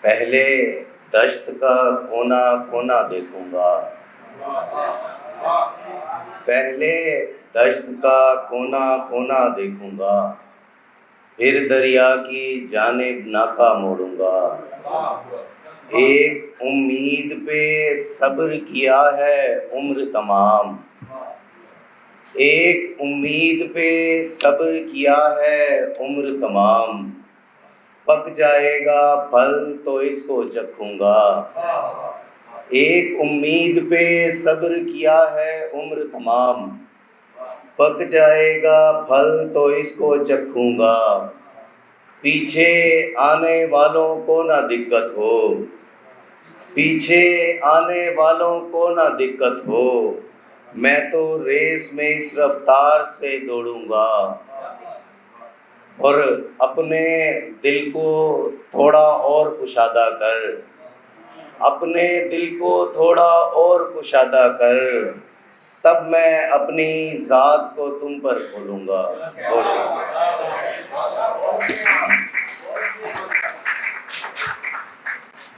پہلے دشت کا کونا کونا دیکھوں گا، پہلے دشت کا کونا کونا دیکھوں گا، پھر دریا کی جانب ناکا موڑوں گا۔ ایک امید پہ صبر کیا ہے عمر تمام، ایک امید پہ صبر کیا ہے عمر تمام، پک جائے گا پھل تو اس کو چکھوں گا۔ ایک امید پہ صبر کیا ہے عمر تمام، پک جائے گا پھل تو اس کو چکھوں گا۔ پیچھے آنے والوں کو نہ دقت ہو، پیچھے آنے والوں کو نہ دقت ہو، میں تو ریس میں اس رفتار سے دوڑوں گا۔ اور اپنے دل کو تھوڑا اور کشادہ کر، اپنے دل کو تھوڑا اور کشادہ کر، تب میں اپنی ذات کو تم پر کھولوں گا۔ بہت شکریہ۔